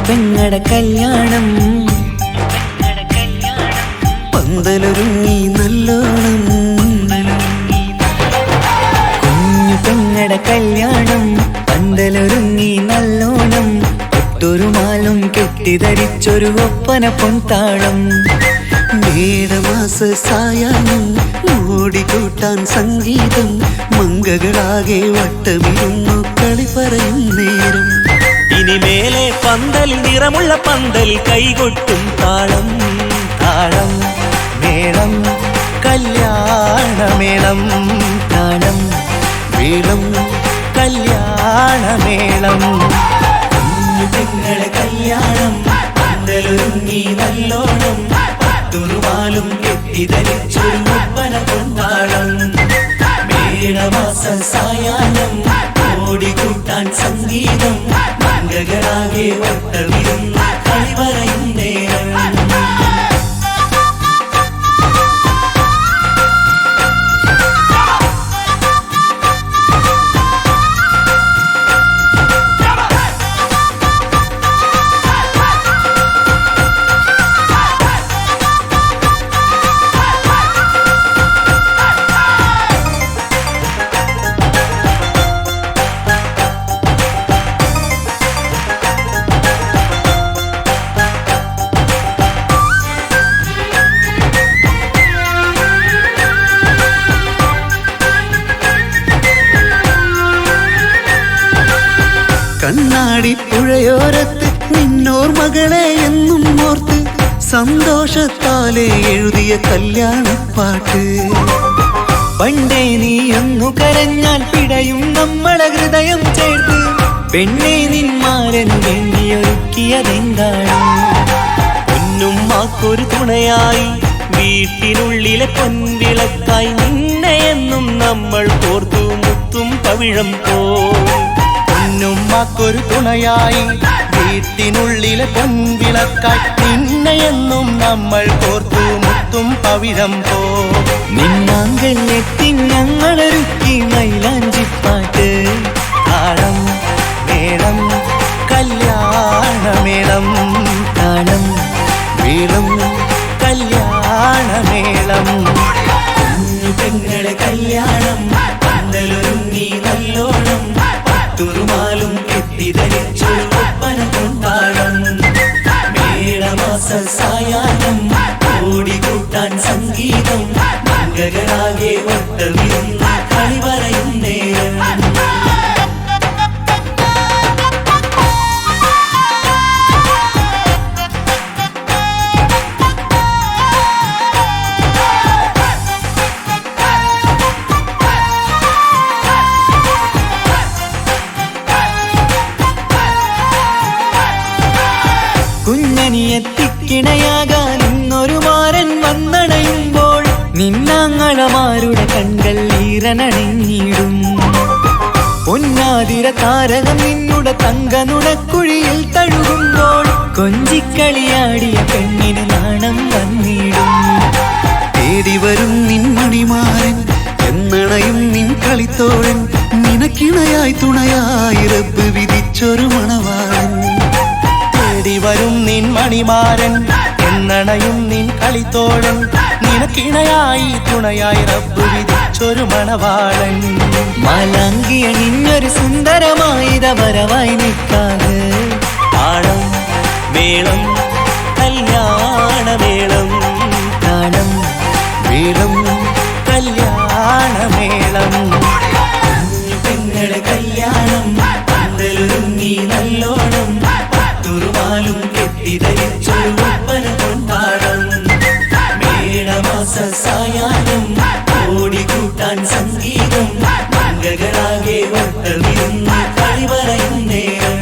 പെങ്ങടെ കല്യാണം പന്തലൊരുങ്ങി നല്ലോണം. കുഞ്ഞു പെങ്ങടെ കല്യാണം പന്തലൊരുങ്ങി നല്ലോണം. ഒട്ടൊരു മാലും കെട്ടിധരിച്ചൊരു ഒപ്പന പൊൻതാളം. മേടമാസ സായാഹ്നം ഓടിക്കൂട്ടാൻ സംഗീതം. മംഗകളാകെ വട്ടമിരുന്നു കളി പറയും നേരം. ഇനി മേലെ പന്തൽ നിറമുള്ള പന്തൽ കൈകൊട്ടും താളം. താളം മേളം കല്യാണമേളം. താളം മേളം കല്യാണമേളം. കുഞ്ഞു പെങ്ങളെ കല്യാണം പന്തലൊരുങ്ങി നല്ലോണം. പട്ടുറുമാലും കെട്ടിധരിച്ചൊരു ഒപ്പന പൊൻതാളം. മേടമാസ സായാഹ്നം ഓടിക്കൂട്ടാൻ സംഗീതം. മംഗകളാകെ വട്ടമിരുന്ന് കളി പറയും നേരം. കണ്ണാടി പുഴയോരത്ത് നിന്നോർമകളെ എന്നും ഓർത്ത് സന്തോഷത്താലെ എഴുതിയ കല്യാണപ്പാട്ട്. പണ്ടേ നീ ഒന്നു കരഞ്ഞാൽ പിടയും നമ്മളെ ഹൃദയം ചേർത്ത്. പെണ്ണെ നിന്മാരൻ വേണ്ടിയൊരുക്കിയതെന്താണ്? പൊന്നുമ്മാക്കൊരു തുണയായി വീട്ടിനുള്ളിലെ പൊൻവിളക്കായി നിന്നെ എന്നും നമ്മൾ കോർത്തു മുത്തും പവിഴം പോ. പൊന്നുമ്മാക്കൊരു തുണയായി വീട്ടിനുള്ളിലെ പൊൻവിളക്കായി നിന്നെയെന്നും നമ്മൾ കോർത്തു മുത്തും പവിഴം പോ. നിന്നാങ്കല്ലെത്തി ഞങ്ങളൊരുക്കി മൈലാഞ്ചിപ്പാട്ട്. താളം മേളം കല്യാണമേളം. താളം മേളം കല്യാണമേളം. കുഞ്ഞു പെങ്ങളെ കല്യാണം പന്തലൊരുങ്ങി നല്ലോണം. പട്ടുറുമാലും കെട്ടിധരിച്ചൊരു ഒപ്പന പൊൻതാളം. മേടമാസ സായാഹ്നം ഓടിക്കൂട്ടാൻ സംഗീതം. മംഗകളാകെ വട്ടമിരുന്ന് കളി പറയും നേരം. കുഞ്ഞനിയെത്തിക്കിണയാകാൻ ഇന്നൊരു മാരൻ വന്നണയുമ്പോൾ നിന്നാങ്ങളമാരുടെ കൺകൾ ഈറനണിഞ്ഞിടും. പൊന്നാതിര താരകം നിന്നുടെ തങ്കനുടക്കുഴിയിൽ തഴുകുമ്പോൾ കൊഞ്ചിക്കളിയാടിയ പെണ്ണിന് നാണം വന്നിടും. തേടി വരും നിൻ മണിമാരൻ എന്നണയും നിൻ കളിത്തോഴൻ. നിനക്കിണയായി തുണയായി റബ്ബ് വിധിച്ചൊരു മണവാളൻ. തേടി വരും നിൻ മണിമാരൻ എന്നണയും നിൻ കളിത്തോഴൻ. നിനക്കിണയായി തുണയായി റബ്ബ് വിധിച്ചൊരു മണവാളൻ. മാലാങ്കിയ നിന്നൊരു സുന്ദരമായിത വരവായി നിൽക്കാതെ. താളം മേളം കല്യാണമേളം. താളം മേളം കല്യാണമേളം. കുഞ്ഞു പെങ്ങളെ കല്യാണം പന്തലൊരുങ്ങി നല്ലോണം. പട്ടുറുമാലും കെട്ടിധരിച്ചൊരു ഒപ്പന പൊൻതാളം. മേടമാസ സായാഹ്നം ഓടിക്കൂട്ടാൻ സംഗീതം. മംഗകളാകെ വട്ടമിരുന്ന് കളി പറയും നേരം.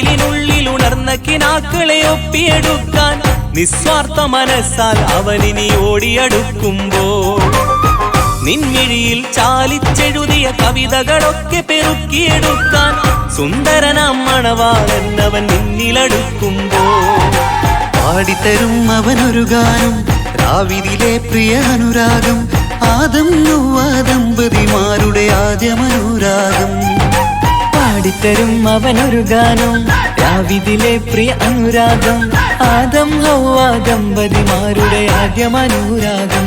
മതിലിനുള്ളിൽ ഉണർന്ന കിനാക്കളെ ഒപ്പിയെടുക്കാൻ നിസ്വാർത്ഥ മനസ്സാൽ അവനിനി ഓടിയടുക്കുമ്പോൾ നിൻമിഴിയിൽ ചാലിച്ചെഴുതിയ കവിതകളൊക്കെ പെറുക്കിയെടുക്കാൻ സുന്ദരനാം മണവാളൻ അവൻ നിന്നിലടുക്കുമ്പോൾ പാടിത്തരും അവനൊരു ഗാനം രാവിലെ പ്രിയ അനുരാഗം ആദം ഹവ്വ ദമ്പതിമാരുടെ ആദ്യമനുരാഗം പാടിത്തരും അവനൊരു ഗാനം രാവിലെ പ്രിയ അനുരാഗം ആദം ഹവ്വ ദമ്പതിമാരുടെ ആദ്യമനുരാഗം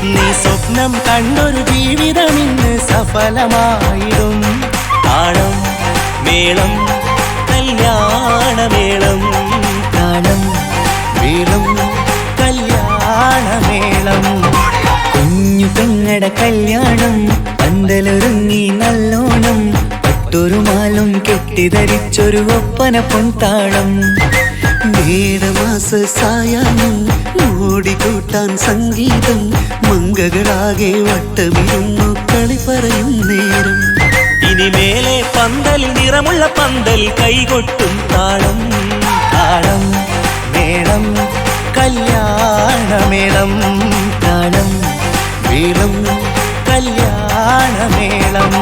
നീ സ്വപ്നം കണ്ടൊരു ജീവിതം ഇന്ന് സഫലമായിടും താളം മേളം കല്യാണമേളം താളം മേളം കല്യാണമേളം കുഞ്ഞു പെങ്ങടെ കല്യാണം പന്തലൊരുങ്ങി നല്ലോണം പട്ടൊരു മാലും കെട്ടിധരിച്ചൊരു ഒപ്പന പൊൻതാളം മേടമാസ സായാഹ്നം ഓടിക്കൂട്ടാൻ സംഗീതം മംഗകളാകെ വട്ടമിരുന്നു കളി പറയും നേരം ഇനിമേലെ പന്തൽ നിറമുള്ള പന്തൽ കൈകൊട്ടും താളം താളം മേളം കല്യാണമേളം താളം മേളം കല്യാണമേളം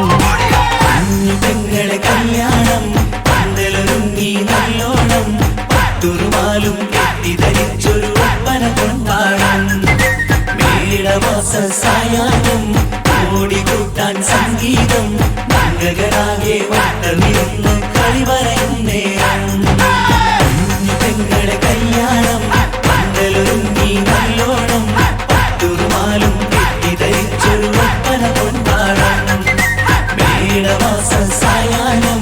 കുഞ്ഞു പെങ്ങളെ കല്യാണം പന്തലൊരുങ്ങി നല്ലോണം പട്ടുറുമാലും കെട്ടിധരിച്ചൊരു ഒപ്പന കൊണ്ടാടം മേടമാസ സായാഹ്നം ഓടിക്കൂട്ടാൻ സംഗീതം മംഗകളാകെ വട്ടമിരുന്ന് കളി പറയും നേരം കുഞ്ഞു പെങ്ങളെ കല്യാണം പന്തലൊരുങ്ങി നല്ലോണം പട്ടുറുമാലും കെട്ടിധരിച്ചൊരു ഒപ്പന കൊണ്ടാടം മേടമാസ സായാഹ്നം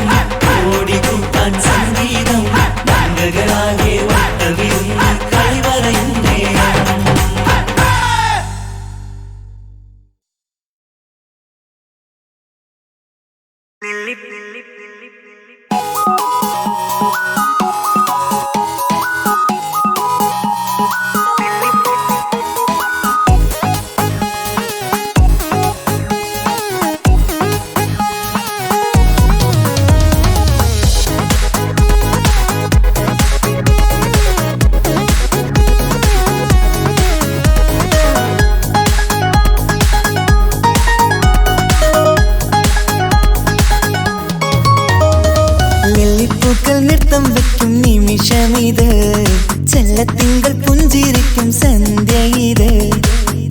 ഓടിക്കൂട്ടാൻ സംഗീതം മംഗകളാകെ വട്ടമിരുന്ന് കളി പറയും നേരം നെല്ലിപ്പൂക്കൾ നൃത്തം വെക്കും നിമിഷമിത് ചെല്ലത്തിങ്കൾ പുഞ്ചിരിക്കും സന്ധ്യ ഇത്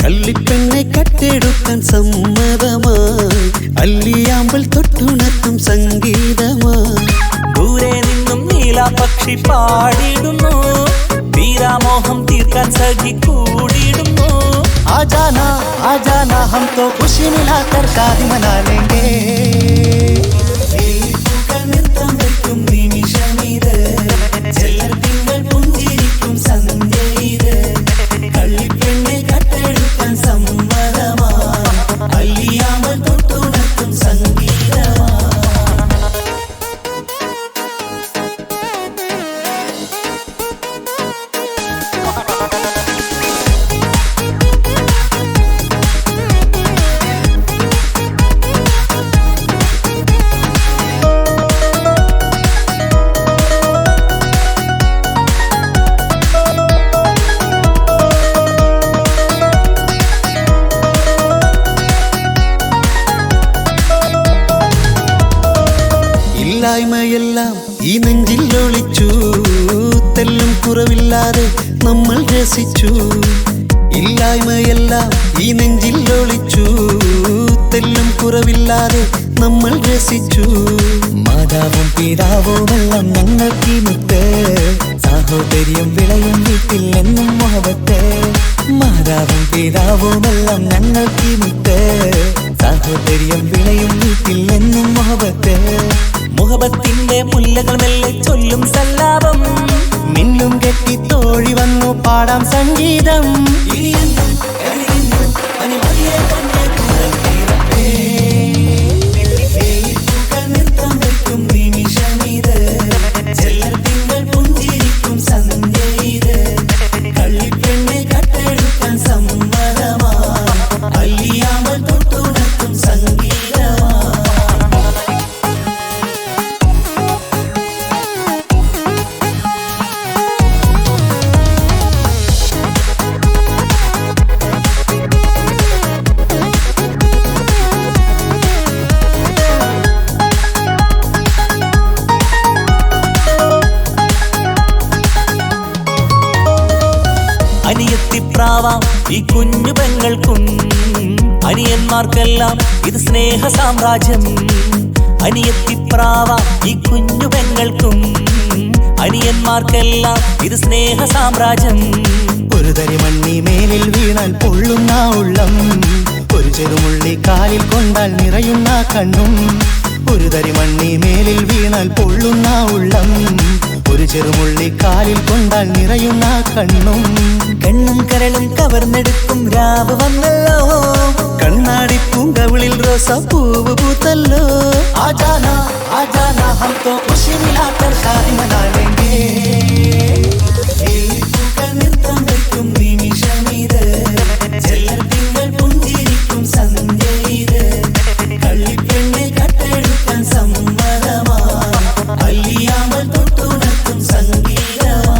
കള്ളിപ്പെണ്ണെ കട്ടെടുക്കാൻ സമ്മതമായി അല്ലിയാമ്പൽ തൊട്ടുണർത്തും സംഗീതമായി ദൂരെ നിന്നും നീലാപക്ഷി പാടിടുന്നു തീരാമോഹം തീർക്കാൻ സഖി കൂടിയിടുന്നു आजाना हम तो खुशी मिलाकर शादी मना लेंगे നൃത്തം വെക്കും നിമിഷമിത് ചെല്ലത്തിങ്കൾ പുഞ്ചിരിക്കും സന്ധ്യ ഇത് കള്ളിപ്പെണ്ണെ കട്ടെടുക്കാൻ സമ്മതമാ അല്ലിയാമ്പൽ തൊട്ടുണർത്തും സംഗീതമാ ഇല്ലായ്മയെല്ലാം ഈ നെഞ്ചിൽ ഒളിച്ചു തെല്ലും കുറവില്ലാതെ നമ്മൾ രസിച്ചു ഇല്ലായ്മയെല്ലാം ഈ നെഞ്ചിൽ ഒളിച്ചു തെല്ലും കുറവില്ലാതെ നമ്മൾ രസിച്ചു മാതാവും പിതാവുമെല്ലാം ഞങ്ങൾക്ക് മുത്ത് സാഹോദര്യം വിളയും വീട്ടിൽ എന്നും മുഹബത്ത് മാതാവും പിതാവുമെല്ലാം ഞങ്ങൾക്ക് മുത്ത് സാഹോദര്യം വിളയും വീട്ടിൽ എന്നും മുഹബത്ത് മുഹബത്തിന്റെ മുല്ലകൾ മെല്ലെ ചൊല്ലും സല്ലാപം മിന്നും കെട്ടി തോഴി വന്നു പാടാം സംഗീതം നൃത്തം വെക്കും നിമിഷമിത് ചെല്ലത്തിങ്കൾ പുഞ്ചിരിക്കും സന്ധ്യ ഇത് കള്ളിപ്പെണ്ണെ കട്ടെടുക്കാൻ സമ്മതമാ അല്ലിയാമ്പൽ തൊട്ടുണർത്തും സംഗീതമാ അനിയത്തിപ്രാവാം ഈ കുഞ്ഞു പെങ്ങൾക്കും അനിയന്മാർക്കെല്ലാം ഇത് സ്നേഹ സാമ്രാജ്യം. അനിയത്തിപ്രാവാം ഈ കുഞ്ഞു പെങ്ങൾക്കും അനിയന്മാർക്കെല്ലാം ഇത് സ്നേഹ സാമ്രാജ്യം. ഒരു തരി മണ്ണി മേലിൽ വീണാൽ പൊള്ളുന്ന ഉള്ളം, ഒരു ചെറുമുള്ളി കാലിൽ കൊണ്ടാൽ നിറയുന്ന കണ്ണും. ഒരു തരി മണ്ണി മേലിൽ വീണാൽ പൊള്ളുന്ന ഉള്ളം, ഒരു ചെറുമുള്ളി കാലിൽ കൊണ്ടാൽ നിറയുന്ന കണ്ണും. കണ്ണും കരളും കവർന്നെടുക്കും രാവ് വന്നല്ലോ, കണ്ണാടി പൂങ്കവിളിൽ റോസാപ്പൂവ് പൂത്തല്ലോ. ആജാനാ ആജാനാ ഹം തോ ഖുശി മിലാകർ ഷാദി മനാ ലേംഗേ. പൂക്കൾ നൃത്തം വയ്ക്കും നിമിഷമിത്, ചെല്ലത്തിങ്കൾ പുഞ്ചിരിക്കും സന്ധ്യ ഇത്. കള്ളിപ്പെണ്ണെ കട്ടെടുക്കാൻ സമ്മതമാ, അല്ലിയാമ്പൽ തൊട്ടുണർത്തും സംഗീതമാ.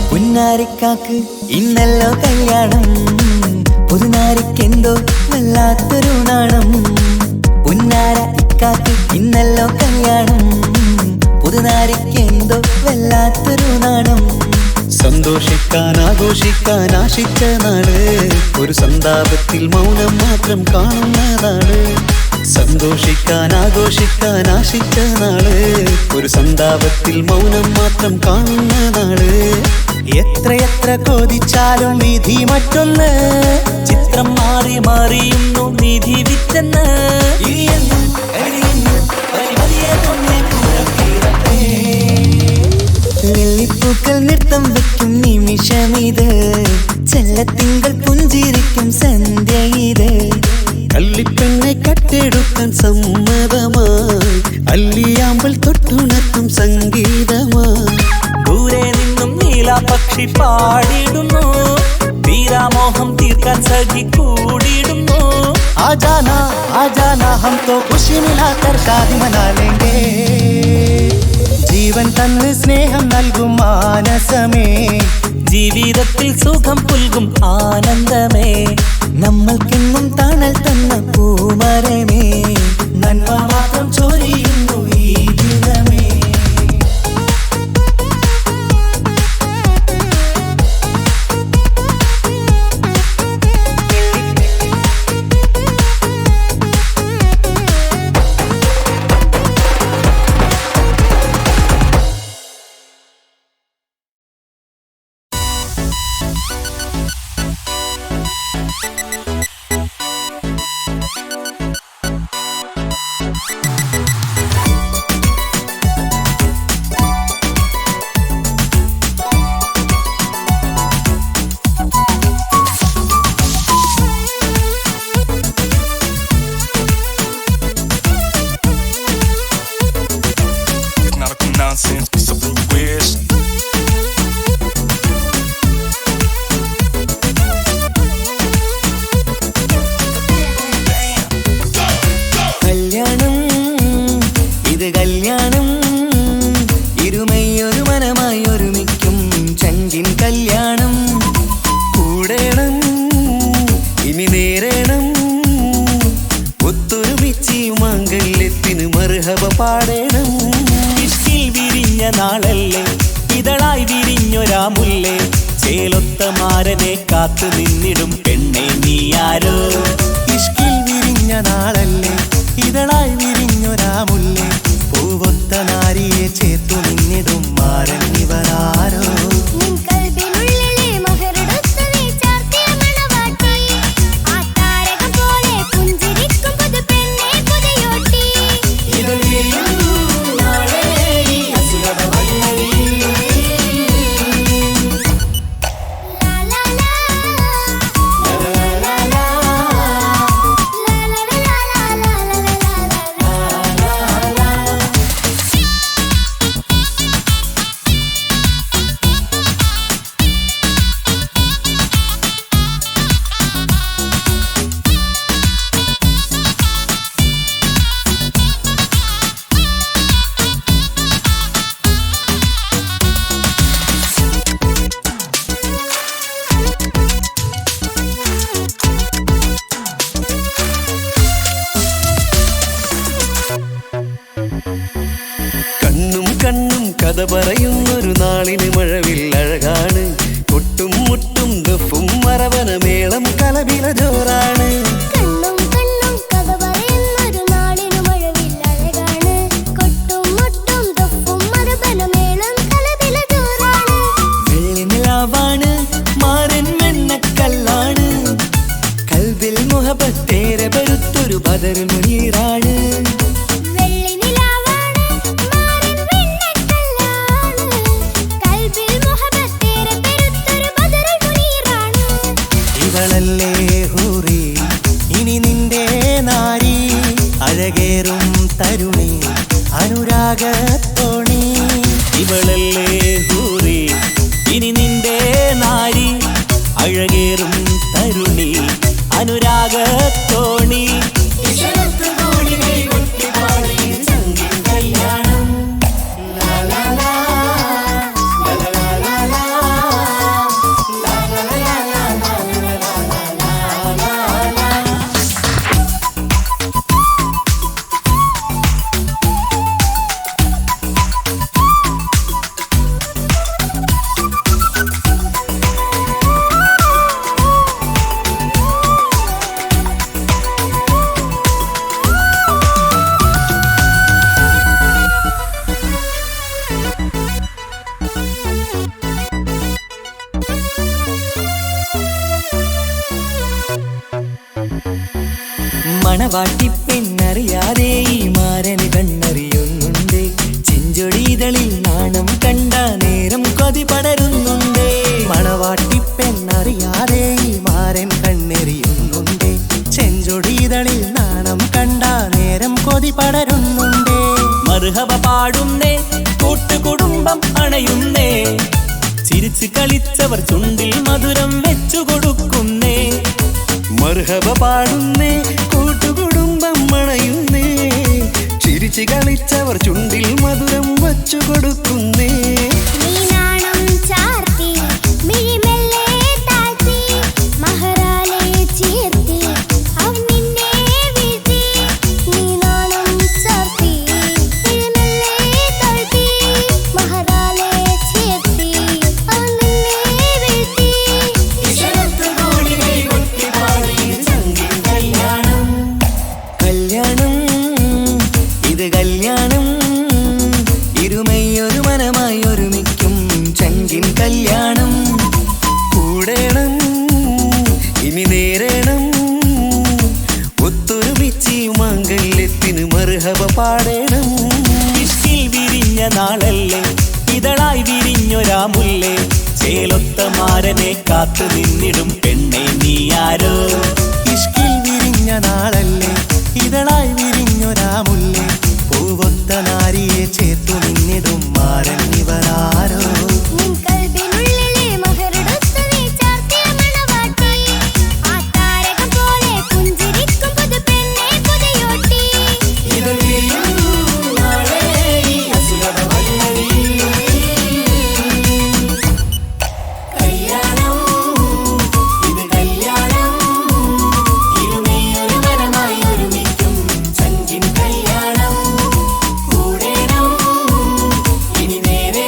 പുന്നാരിക്കാക്ക് ഇന്നല്ലോ കല്യാണം, പുതുനാരിക്കെന്തോ വല്ലാത്തൊരു നാണം. പുന്നാര ഇക്കാക്ക് ഇന്നല്ലോ കല്യാണം, പുതുനാരിക്കെന്തോ വല്ലാത്തൊരു നാണം. സന്തോഷിക്കാൻ ആഘോഷിക്കാൻ ആശിച്ച നാള്, ഒരു സന്താപത്തിൽ മൗനം മാത്രം കാണുന്ന നാള്. സന്തോഷിക്കാൻ ആഘോഷിക്കാൻ ആശിച്ച നാള്, ഒരു സന്താപത്തിൽ മൗനം മാത്രം കാണുന്ന നാള്. എത്രയെത്ര കൊതിച്ചാലും വിധി മറ്റൊന്ന്, ചിത്രം മാറി മാറിയുന്നു നിധി വിറ്റെന്ന്. ലില്ലിപ്പൂക്കൾ നൃത്തം വയ്ക്കും നിമിഷമിത്, ചെല്ലത്തിങ്കൾ പുഞ്ചിരിക്കും സന്ധ്യ ഇത്. കള്ളിപ്പെണ്ണെ കട്ടെടുക്കാൻ സമ്മതമായി, അല്ലിയാമ്പൽ തൊട്ടുണർത്തും സംഗീതമായി. ദൂരെ നിന്നും നീലാപക്ഷി പാടിയിടുന്നു, തീരാമോഹം തീർക്കാൻ സഖി കൂടിയിടുന്നു. ആജാനാ ആജാനാ ഹം തോ ഖുശി മിലാകർ ഷാദി മനാ ലേംഗേ. ജീവൻ തന്ന് സ്നേഹം നൽകും മാനസമേ, ജീവിതത്തിൽ സുഖം പുൽകും ആനന്ദമേ. നമ്മൾക്കെന്നും തണൽ തന്ന പൂമരമേ, നന്മ മാത്രം ചൊരിയുന്നു ഈ ദിനമേ. Nonsense, be something you wish. കല്യാണം ഇത് കല്യാണം, ഇരുമയൊരു മനമായി ഒരുമിക്കും ചങ്കിൻ കല്യാണം. കൂടേണം ഇനി നേരേണം, ഒത്തൊരുമിച്ച് മാംഗല്യത്തിന് മർഹബ പാടേണം. ഇഷ്കിൽ വിരിഞ്ഞ നാളല്ലേ ഇതളായി വിരിഞ്ഞൊരാ മുല്ലേ, ചേലൊത്ത മാരനെ കാത്തു നിന്നിടും പെണ്ണെ നീയാരോ. ഇഷ്കിൽ വിരിഞ്ഞ നാളല്ലേ ഇതളായി വിരിഞ്ഞൊരാ മുല്ലേ, പൂവൊത്ത നാരിയെ ചേർത്തു നിന്നിടും മാരൻ ഇവരാരോ. കഥ പറയുന്നൊരു നാളിന് മഴവിൽ അഴകാണ്. കൊട്ടും മുട്ടും ദഫും മറവന മേളം കലപില ജോറാണ്. കണ്ണും കണ്ണും കഥ പറയുന്നൊരു നാളിന് മഴവിൽ അഴകാണ്. കൊട്ടും മുട്ടും ദഫും മറവന മേളം കലപില ജോറാണ്. വെള്ളിനിലാവാണ് മാരൻ വെണ്ണക്കല്ലാണ്. കൽബിൽ മുഹബത്തേറെ പെരുത്തൊരു ബദർ മുനീറാണ്. ഇവളല്ലേ ഹൂറി ഇനി നിന്റെ നാരി, അഴകേറും തരുണി അനുരാഗത്തോണി. ഇവളല്ലേ ഹൂറി ഇനി നിന്റെ നാരി, അഴകേറും തരുണി അനുരാഗത്തോണി. മണവാട്ടി പെണ്ണറിയാതെ ഈ മാരന് കണ്ണറിയുന്നുണ്ട്. ചെഞ്ചൊടിതളിൽ നാണം കണ്ട നേരം കൊതി പടരുന്നുണ്ട്. മണവാട്ടി പെണ്ണറിയാതെ ഈ മാരൻ കണ്ണെറിയുന്നുണ്ട്. ചെഞ്ചൊടിതളിൽ നാണം കണ്ട നേരം കൊതി പടരുന്നുണ്ട്. മർഹബ പാടുന്നേ കൂട്ടുകുടുംബം അണയുന്നേ. ചിരിച്ച് കളിച്ചവർ ചുണ്ടിൽ മധുരം വെച്ചു കൊടുക്കുന്നേ. മർഹബ പാടുന്നേ കൂട്ടുകുടുംബം മണയുന്നേ. ചിരിച്ച് കളിച്ചവർ ചുണ്ടിൽ മധുരം വച്ചു കൊടുക്കുന്നേ. കല്യാണം ഇരുമയൊരു മനമായി ഒരുമിക്കും ചങ്കിൻ കല്യാണം. കൂടേണം ഇനി നേരേണം ഒത്തൊരുമിച്ച് മാംഗല്യത്തിന് മർഹബ പാടേണം. ഇഷ്കിൽ വിരിഞ്ഞ നാളല്ലേ ഇതളായി വിരിഞ്ഞൊരാ മുല്ലേ. ചേലൊത്ത മാരനെ കാത്തു നിന്നിടും പെണ്ണെ നീയാരോ. ഇഷ്കിൽ വിരിഞ്ഞ നാളല്ലേ ഇതളായി വിരിഞ്ഞൊരാ മുല്ലേ. പൂവൊത്ത നാരിയെ ചേർത്തു നിന്നിടും മാരൻ ഇവരാരോ. ഇനി നേരെ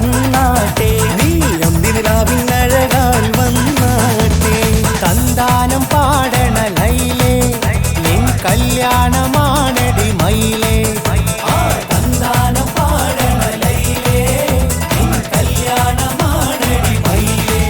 തന്നാട്ടെ നീ അന്തിനിലാവിനഴകാൽ വന്നാട്ടെ തന്താനം പാടണ ലൈലേ നിൻ കല്യാണമാണടി മയിലേ തന്താനം പാടണ ലൈലേ നിൻ കല്യാണമാണടി മയിലേ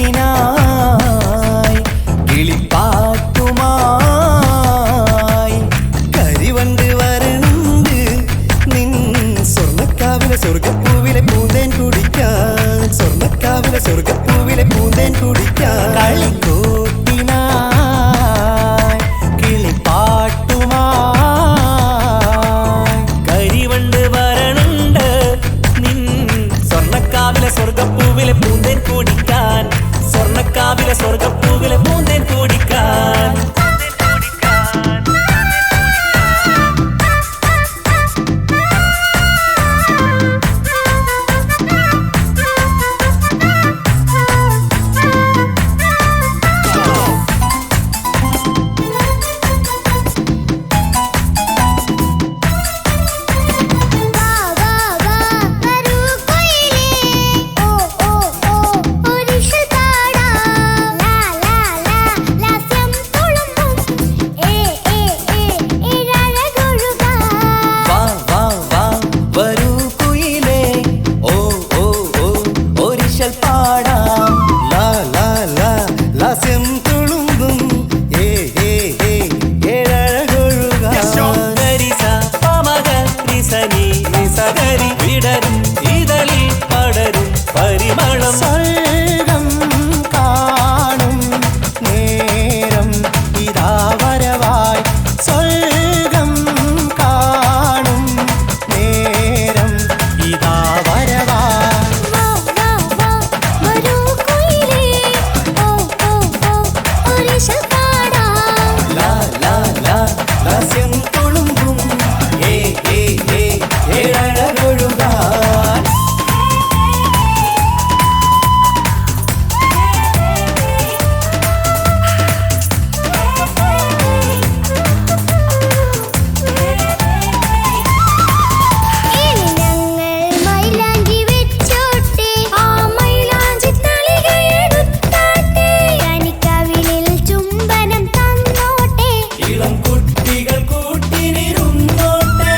കളിക്കൂത്തിനായി കിളിപ്പാട്ടുമായി കരിവണ്ട് വരണ്ട് നിൻ സ്വർണ്ണക്കാവിലെ സ്വർഗപ്പൂവിലെ പൂന്തേൻ കുടിക്കാൻ സ്വർണ്ണക്കാവിലെ സ്വർഗപ്പൂവിലെ പൂന്തേൻ കുടിക്കാൻ കളിക്കൂട്ടിനായി കിളിപ്പാട്ടുമായി കരിവണ്ട് വരണുണ്ട് നിൻ സ്വർണ്ണക്കാവിലെ സ്വർഗപ്പൂവിലെ പൂന്തേൻ കുടിക്കാൻ സ്വർണ്ണക്കാവിലെ സ്വർഗപ്പൂവിലെ പൂന്തേൻ കുടിക്കാൻ വാ വാ വാ വരൂ കൊയിലേ ഓ ഓ ഓ ഒരിഷൽ പാടാം ലാ ലാ ലാ ലാസ്യം തുളുമ്പും ഏ ഏ ഏ ഇഴഴകൊഴുകാം വാ വാ വാ വരൂ കുയിലേ ഓ ഓ ഓ ഒരിശൽ പാടാം ലാ ലാ ലാ ലാസ്യം തുളുമ്പും ഏ ഏ ഏ ഏഴഴകൊഴുകാൻ ഗരിസ പമഗ റിസനി നിസഗരി വിടരും ഇതളിൽ പടരും പരിമളം സ്വർഗം കാണും നേരം ഇതാ വരവായി സ്വർഗം കാണും നേരം ഇതാ വരവായി വാ വാ വാ വരൂ കൊയിലേ ഓ ഓ ഓ ഒരിഷൽ പാടാം ലാ ലാ ലാ ലാസ്യം തുളുമ്പും ഏ ഏ ഏ ഏഴഴകൊഴുകാൻ ഇനി ഞങ്ങൾ മൈലാഞ്ചി വെച്ചോട്ടെ ആ മൈലാഞ്ചി തളിക എടുത്താട്ടെ കനിക്കവിളിൽ ചുംബനം തന്നോട്ടെ ഇളം കുട്ടികൾ കൂട്ടിനിരുന്നോട്ടെ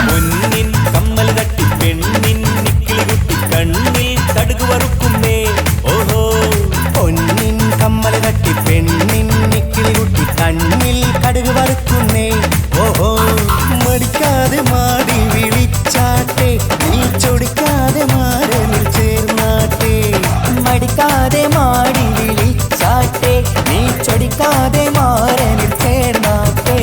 മുന്നിൻ കമ്മൽ തട്ടി പെണ്ണിൻ നിക്കിളി കുട്ടി കണ്ണിൽ കടുക് വറുക്കുന്നേ ഓഹോ പൊന്നിൻ കമ്മൽ തട്ടി പെണ്ണിൻ നിക്കിളി കുട്ടി കണ്ണിൽ കടുക് വറുക്കുന്നേ ഓഹോ മടിക്കാതെ മാടി വിളിച്ചാട്ടെ നീ ചൊടിക്കാതെ മാരനിൽ ചേർന്നാട്ടെ മടിക്കാതെ മാടി വിളിച്ചാട്ടെ നീ ചൊടിക്കാതെ മാറനിൽ ചേർന്നാട്ടെ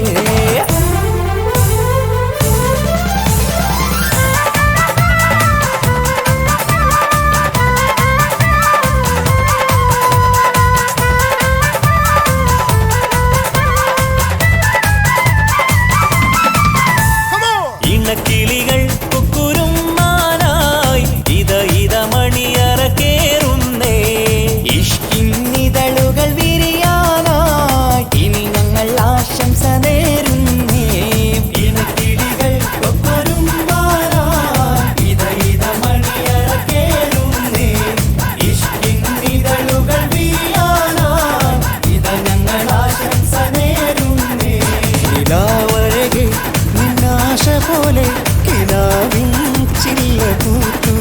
ഇണക്കിളികൾ കുക്കുരും മാനായി ഇത മണിയറ കേറുന്നേ ഇഷ്കിന്നിതളുകൾ വിരിയാനായി ഇനി ഞങ്ങൾ ആശംസ നേരുന്നേ ഇണക്കിളികൾ കുക്കുരും മാനായി ഇത മണിയറ കേറുന്നേ ഇഷ്കിന്നിതളുകൾ വിരിയാനായി ഇത ഞങ്ങൾ ആശംസ നേരുന്നേ നിലാവഴകെ നിന്നാശ പോലെ കിനാവിൻ ചില്ല പൂത്തു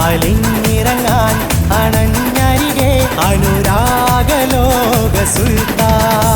അലിഞ്ഞിറങ്ങാൻ അണഞ്ഞരികെ അനുരാഗലോക സുൽത്താൻ